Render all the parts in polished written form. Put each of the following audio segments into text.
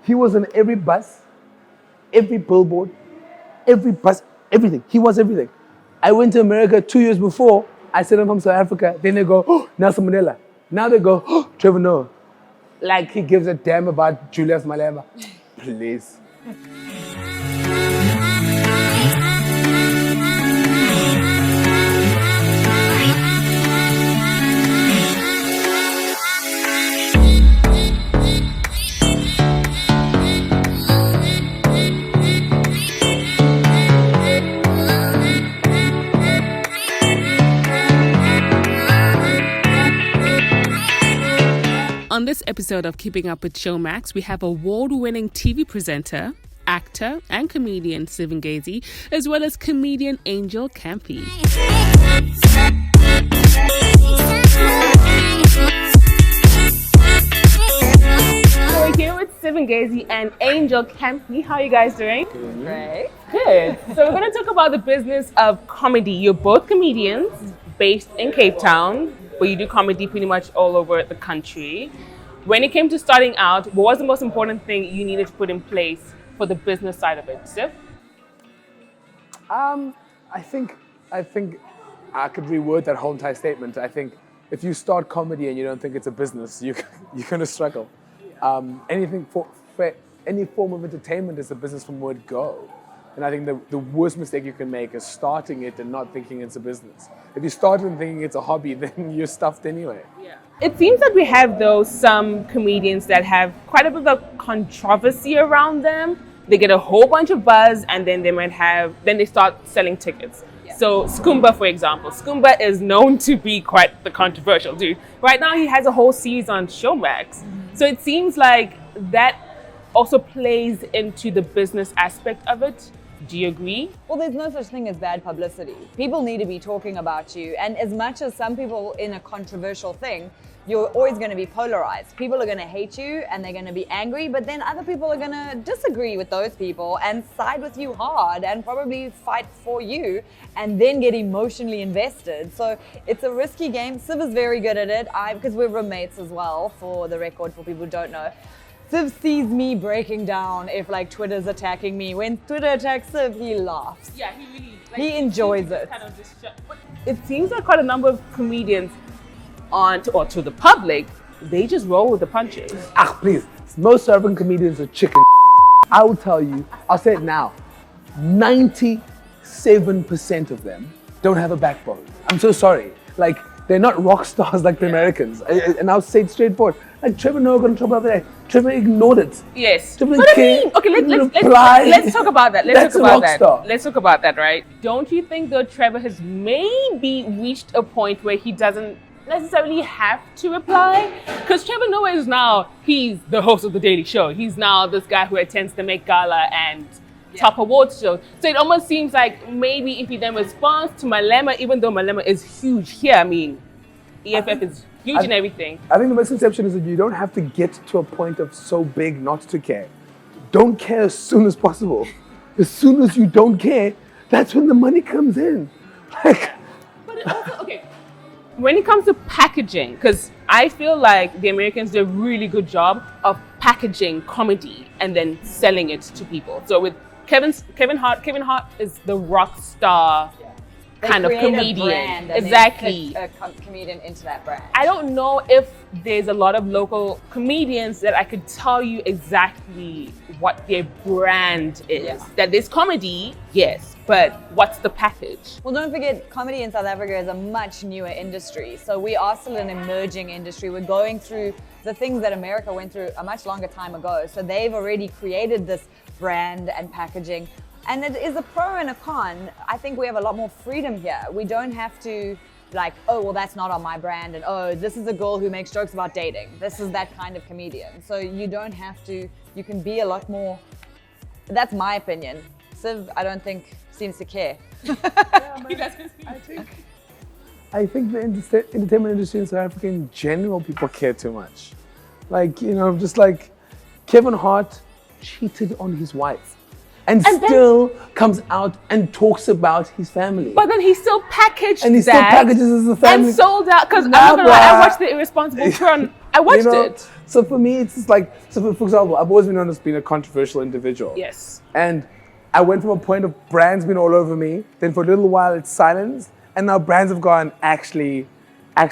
He was on every bus, every billboard, everything. He was everything. I went to America 2 years before. I said I'm from South Africa. Then they go, oh, Nelson Mandela. Now they go, oh, Trevor Noah. Like he gives a damn about Julius Malema. Please. On this episode of Keeping Up with Showmax, we have award-winning TV presenter, actor, and comedian Skhumba, as well as comedian Angel Campey. So we're here with Skhumba and Angel Campey. How are you guys doing? Great. Good. So we're going to talk about the business of comedy. You're both comedians based in Cape Town, but you do comedy pretty much all over the country. When it came to starting out, what was the most important thing you needed to put in place for the business side of it, Sif? I think I could reword that whole entire statement. I think if you start comedy and you don't think it's a business, you're going to struggle. Anything for any form of entertainment is a business from word go. And I think the worst mistake you can make is starting it and not thinking it's a business. If you start and thinking it's a hobby, then you're stuffed anyway. Yeah. It seems that we have, though, some comedians that have quite a bit of controversy around them. They get a whole bunch of buzz and then they start selling tickets. Yeah. So Skhumba, for example. Skhumba is known to be quite the controversial dude. Right now he has a whole series on Showmax. Mm-hmm. So it seems like that also plays into the business aspect of it. Do you agree? Well, there's no such thing as bad publicity. People need to be talking about you. And as much as some people in a controversial thing, you're always going to be polarized. People are going to hate you and they're going to be angry, but then other people are going to disagree with those people and side with you hard and probably fight for you and then get emotionally invested. So it's a risky game. Siv is very good at it. Because we're roommates as well, for the record, for people who don't know. Siv sees me breaking down if Twitter's attacking me. When Twitter attacks Siv, he laughs. Yeah, he really he enjoys it. Kind of it seems like quite a number of comedians to the public, they just roll with the punches. Please. Most Southern comedians are chicken. I will tell you, I'll say it now. 97% of them don't have a backbone. I'm so sorry. They're not rock stars like the Americans. And I'll say it straightforward. Trevor Noah got in trouble the other day. Trevor ignored it. Yes. Trevor what do you mean? Okay, let's talk about that. Let's talk about that, right? Don't you think though Trevor has maybe reached a point where he doesn't necessarily have to reply? Because Trevor Noah is now, he's the host of The Daily Show. He's now this guy who attends the Met Gala and top awards shows. So it almost seems like maybe if he then responds to Malema, even though Malema is huge here, I mean, EFF is huge and everything. I think the misconception is that you don't have to get to a point of so big not to care. Don't care as soon as possible. As soon as you don't care, that's when the money comes in. But it also, okay, when it comes to packaging, because I feel like the Americans do a really good job of packaging comedy and then selling it to people. So with Kevin Hart is the rock star kind of comedian. Exactly. A comedian into that brand. I don't know if there's a lot of local comedians that I could tell you exactly what their brand is. Yeah. That there's comedy, yes, but what's the package? Well, don't forget, comedy in South Africa is a much newer industry. So we are still an emerging industry. We're going through the things that America went through a much longer time ago. So they've already created this brand and packaging. And it is a pro and a con. I think we have a lot more freedom here. We don't have to that's not on my brand, and this is a girl who makes jokes about dating. This is that kind of comedian. So you don't have to, you can be a lot more, that's my opinion. Siv, I don't think, seems to care. I think the entertainment industry in South Africa in general, people care too much. Kevin Hart cheated on his wife. And still comes out and talks about his family. But then he still packaged and he still packages as a family. And sold out. Because I'm not gonna lie, I watched the Irresponsible Tour I watched it. So for me, it's just like, so for example, I've always been known as being a controversial individual. Yes. And I went from a point of brands being all over me, then for a little while it's silence, and now brands have gone, actually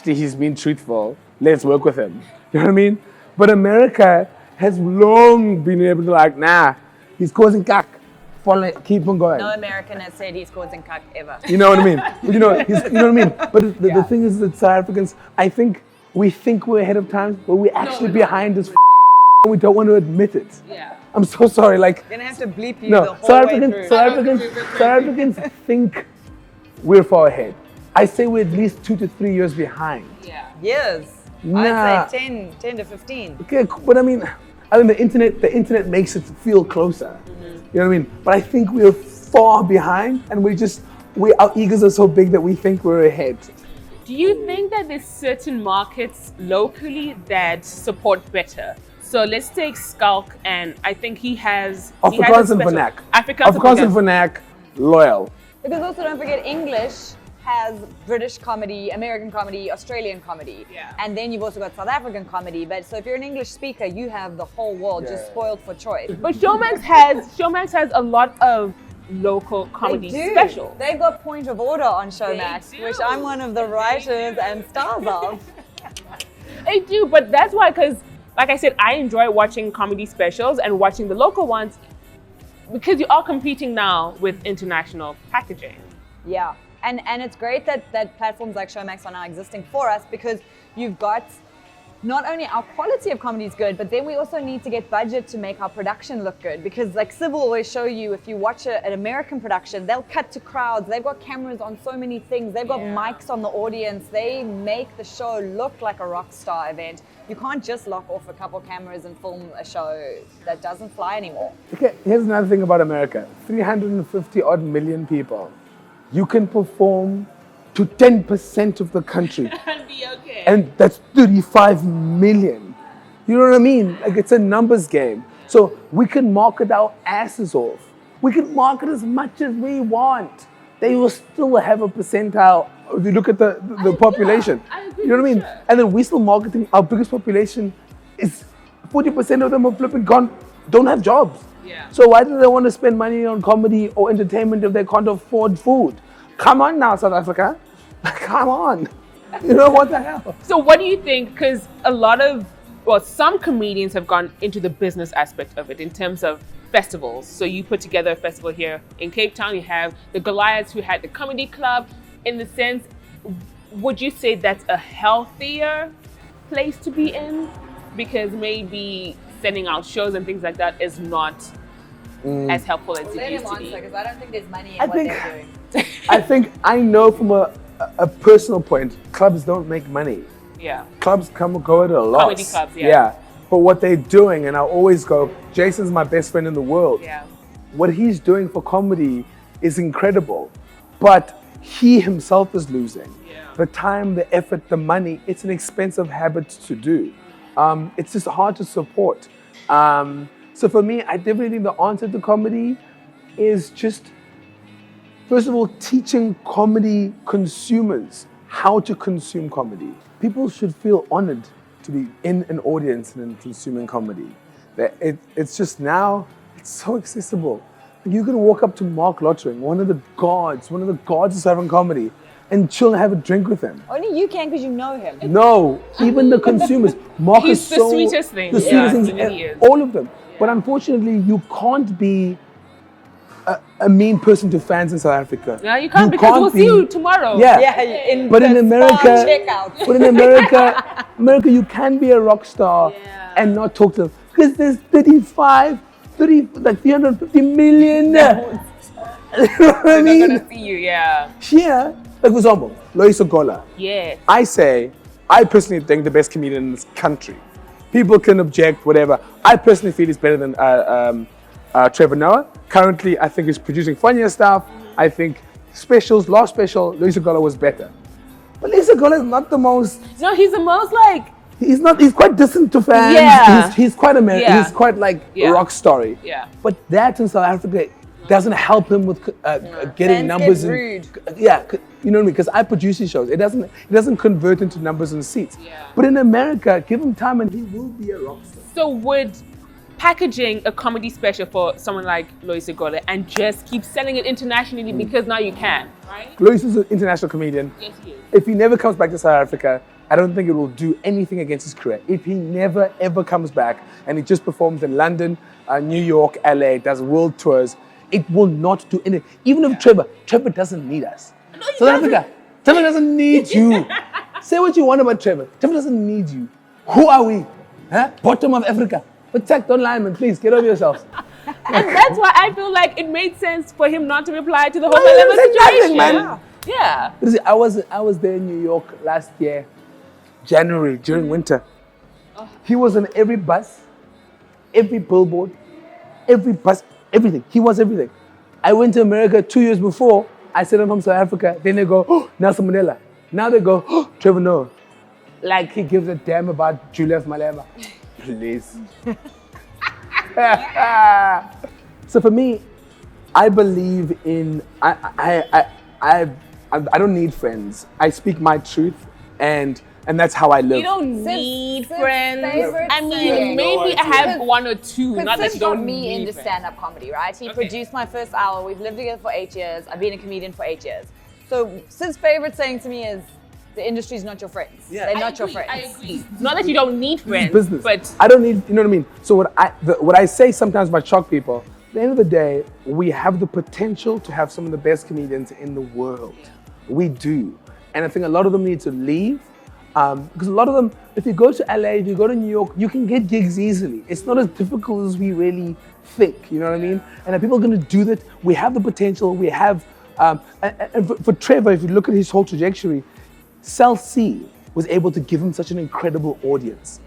he's been truthful. Let's work with him. You know what I mean? But America has long been able to like, nah, he's causing cack. Keep on going. No American has said he's causing cuck ever. You know what I mean? You know what I mean? But the thing is that South Africans, I think we think we're ahead of times, but we're actually behind this and we don't want to admit it. Yeah. I'm so sorry. Like, You're gonna have to bleep you the no, whole South way through. South Africans think we're far ahead. I say we're at least 2 to 3 years behind. Yeah. Years. Nah. I'd say 10 to 15. Okay, but I mean the internet makes it feel closer. You know what I mean? But I think we're far behind, and our egos are so big that we think we're ahead. Do you think that there's certain markets locally that support better? So let's take Schalk, and I think he has Afrikaans and Vernac. Afrikaans and Vernac, loyal. Because also don't forget English has British comedy, American comedy, Australian comedy. Yeah. And then you've also got South African comedy. But so if you're an English speaker, you have the whole world just spoiled for choice. But Showmax has a lot of local comedy specials. They've got Point of Order on Showmax, They do. which I'm one of the writers and stars of. They do, but that's why, because like I said, I enjoy watching comedy specials and watching the local ones because you are competing now with international packaging. Yeah. And it's great that platforms like Showmax are now existing for us because you've got not only our quality of comedy is good, but then we also need to get budget to make our production look good. Because like Civ will always show you, if you watch an American production, they'll cut to crowds. They've got cameras on so many things. They've got mics on the audience. They make the show look like a rock star event. You can't just lock off a couple cameras and film a show that doesn't fly anymore. Okay, here's another thing about America. 350 odd million people. You can perform to 10% of the country. And be okay. And that's 35 million. You know what I mean? Like, it's a numbers game. So we can market our asses off. We can market as much as we want. They will still have a percentile if you look at the population. I agree You know what I mean? sure. And then we're still marketing. Our biggest population is 40% of them are flipping gone, don't have jobs. Yeah. So why do they want to spend money on comedy or entertainment if they can't afford food? Come on now, South Africa. Come on. You know, what the hell? So what do you think? Because some comedians have gone into the business aspect of it in terms of festivals. So you put together a festival here in Cape Town. You have the Goliaths who had the comedy club. In the sense, would you say that's a healthier place to be in? Because maybe sending out shows and things like that is not as helpful as it used to be. because I don't think there's money in what they're doing. I know from a personal point, clubs don't make money. Yeah. Clubs go at a loss. Comedy clubs, yeah. But what they're doing, and I always go, Jason's my best friend in the world. Yeah. What he's doing for comedy is incredible. But he himself is losing. Yeah. The time, the effort, the money, it's an expensive habit to do. It's just hard to support. So for me, I definitely think the answer to comedy is just, first of all, teaching comedy consumers how to consume comedy. People should feel honored to be in an audience and consuming comedy. It's just now, it's so accessible. You can walk up to Mark Lottering, one of the gods of Southern comedy, and chill and have a drink with him. Only you can because you know him. No, even the consumers. Mark He's is the so, sweetest thing. The Yeah, sweetest he thing, really is. all of them. But unfortunately, you can't be a mean person to fans in South Africa. No, you can't because we'll see you tomorrow. Yeah. Yeah, But in the America, star checkout. but in America, you can be a rock star and not talk to them because there's 350 million. You know what I They're mean? not gonna see you, yeah. Here, like for example, Lois Ogola. Yes. I personally think the best comedian in this country. People can object, whatever. I personally feel he's better than Trevor Noah. Currently, I think he's producing funnier stuff. I think last special, Lois Ogola was better. But Lois Ogola is not the most. No, he's the most like. He's quite distant to fans. Yeah. He's quite American. Yeah. He's quite like Yeah. a rock story. Yeah. But that in South Africa, doesn't help him with getting Fans numbers. get rude. Yeah, you know what I mean? Because I produce these shows. It doesn't convert into numbers and seats. Yeah. But in America, give him time and he will be a rock star. So would packaging a comedy special for someone like Lois Segole and just keep selling it internationally because now you can, right? Lois is an international comedian. Yes, he is. If he never comes back to South Africa, I don't think it will do anything against his career. If he never, ever comes back and he just performs in London, New York, LA, does world tours, it will not do anything. Even if Trevor doesn't need us. South Africa, Trevor doesn't need you. Say what you want about Trevor. Trevor doesn't need you. Who are we? Huh? Bottom of Africa. Protect, don't lie, man. Please, get over yourselves. And that's why I feel like it made sense for him not to reply to the whole Malema situation. Man. Yeah. But see, I was there in New York last year, January, during winter. He was on every bus, every billboard, every bus, everything. He was everything. I went to America 2 years before. I said I'm from South Africa. Then they go, oh, Nelson Mandela. Now they go, oh, Trevor Noah. Like he gives a damn about Julius Malema. Please. So for me, I believe in, I don't need friends. I speak my truth and that's how I live. You don't need friends. favorite I mean, saying. maybe I have one or two. Not that Sis you got don't me need into friends. stand-up comedy, right? He Okay. produced my first hour. We've lived together for 8 years. I've been a comedian for 8 years. So Sid's favorite saying to me is, the industry's not your friends. Yeah. They're I not your agree, friends. I agree. Not that you don't need friends, Business. but I don't need, you know what I mean? So what I say sometimes about shock people, at the end of the day, we have the potential to have some of the best comedians in the world. We do. And I think a lot of them need to leave. Because a lot of them, if you go to LA, if you go to New York, you can get gigs easily. It's not as difficult as we really think, you know what I mean? And if people are gonna do that, we have the potential, we have, and for Trevor, if you look at his whole trajectory, Cell C was able to give him such an incredible audience.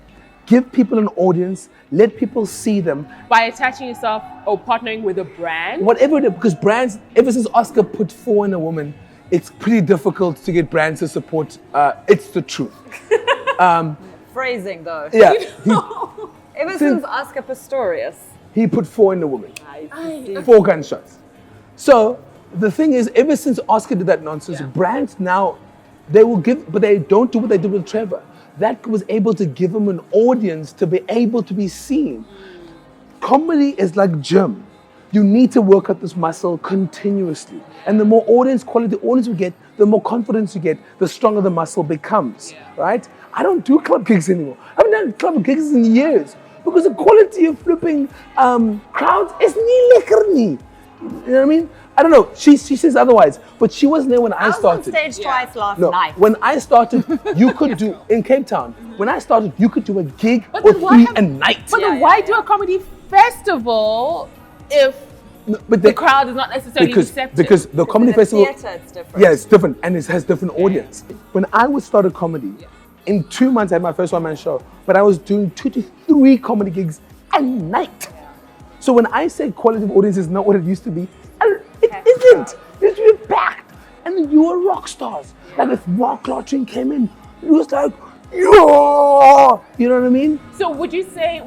Give people an audience, let people see them, by attaching yourself or partnering with a brand, whatever it is, because brands, ever since Oscar put 4 in a woman, it's pretty difficult to get brands to support, it's the truth. Phrasing though. Yeah, Ever since Oscar Pistorius. he put 4 in the woman, I 4 gunshots. So the thing is, ever since Oscar did that nonsense, brands now, they will give, but they don't do what they did with Trevor. That was able to give him an audience to be able to be seen. Comedy is like gym. You need to work out this muscle continuously. And the more quality audience we get, the more confidence you get, the stronger the muscle becomes, right? I don't do club gigs anymore. I haven't done club gigs in years because the quality of flipping crowds is nie lekker nie. You know what I mean? I don't know. She says otherwise, but she wasn't there when I was started. on stage twice last No, night. when I started, you could do, in Cape Town, when I started, you could do a gig But or then why 3 have- a night. but then why do a comedy festival if But the crowd is not necessarily receptive? because the comedy In the festival, theater, it's different. yeah, it's different and it has different audience. When I would start a comedy, in 2 months I had my first one-man show, but I was doing 2 to 3 comedy gigs a night. So when I say quality of audience is not what it used to be, it isn't. It's been packed. And then you were rock stars. Like if Mark Lotrin came in, it was like, yo! You know what I mean? So would you say,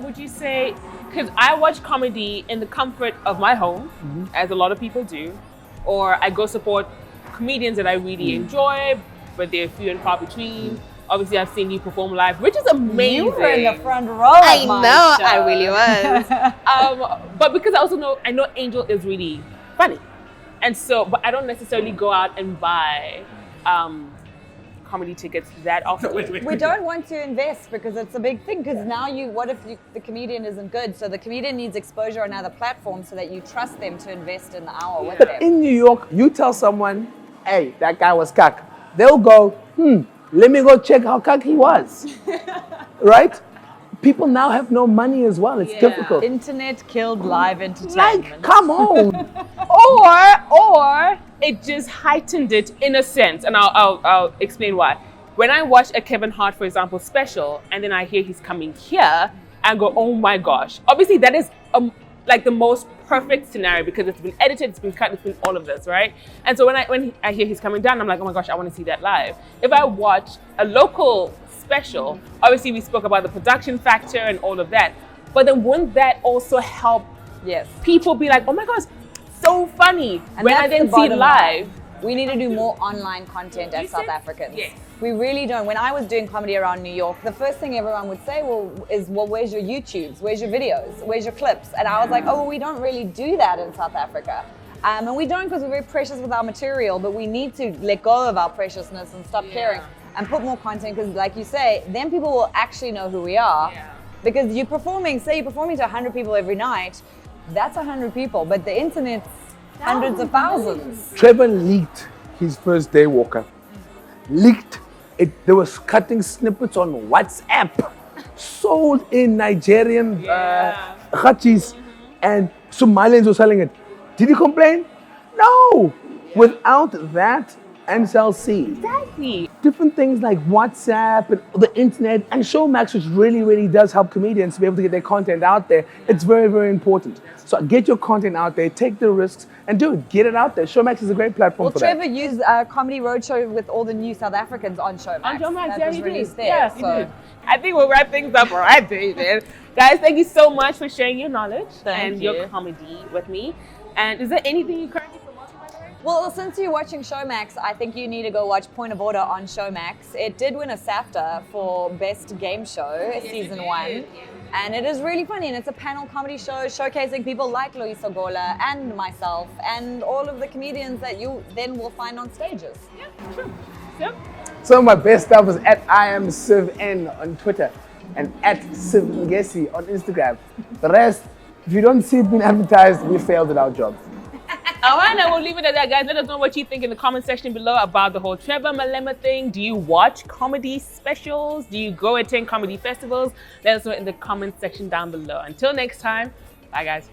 because I watch comedy in the comfort of my home, as a lot of people do, or I go support comedians that I really enjoy, but they're few and far between. Obviously, I've seen you perform live, which is amazing. You were in the front row. I know, I really was. But because I also know Angel is really funny. And so, but I don't necessarily go out and buy comedy tickets that often. We don't want to invest because it's a big thing. Because now what if the comedian isn't good? So the comedian needs exposure on other platforms so that you trust them to invest in the hour with But them. in New York, you tell someone, hey, that guy was cuck. They'll go, let me go check how cuck he was. Right? People now have no money as well. It's difficult. Internet killed live entertainment. Like, come on. or it just heightened it in a sense, and I'll explain why. When I watch a Kevin Hart, for example, special, and then I hear he's coming here, I go, oh my gosh. Obviously, that is like the most perfect scenario because it's been edited, it's been cut, it's been all of this, right? And so when I hear he's coming down, I'm like, oh my gosh, I want to see that live. If I watch a local special, obviously we spoke about the production factor and all of that, but then wouldn't that also help Yes. people be like, oh my gosh, so funny. And When I that's the didn't see bottom live. line. We need to do more online content as South Africans. Yes. We really don't. When I was doing comedy around New York, the first thing everyone would say is, where's your YouTubes? Where's your videos? Where's your clips? And I was like, oh, we don't really do that in South Africa. And we don't because we're very precious with our material, but we need to let go of our preciousness and stop caring and put more content because, like you say, then people will actually know who we are. Yeah. Because say you're performing to 100 people every night, that's 100 people, but the internet's hundreds of thousands. Trevor leaked his first day walker. Leaked it. There was cutting snippets on WhatsApp, sold in Nigerian khachis, and Somalians were selling it. Did he complain? No. Without that, NSLC. Exactly. Different things like WhatsApp and the internet and Showmax, which really, really does help comedians to be able to get their content out there. It's very, very important. So get your content out there, take the risks, and do it. Get it out there. Showmax is a great platform for Trevor that. used a comedy roadshow with all the new South Africans on Showmax. On Showmax, that yeah, was he released did. there. Yeah, he did. I think we'll wrap things up right there, man. Guys, thank you so much for sharing your knowledge and your comedy with me. And is there anything you currently promoting, by the way? Well, since you're watching Showmax, I think you need to go watch Point of Order on Showmax. It did win a SAFTA for Best Game Show, Season 1. And it is really funny, and it's a panel comedy show showcasing people like Lois Ogola and myself and all of the comedians that you then will find on stages. Yeah, sure. Yep. Some of my best stuff is at IamSivN on Twitter and at Negsi on Instagram. The rest, if you don't see it being advertised, we failed at our job. All right, now we'll leave it at that, guys. Let us know what you think in the comment section below about the whole Trevor Malema thing. Do you watch comedy specials? Do you go attend comedy festivals? Let us know in the comment section down below. Until next time, bye, guys.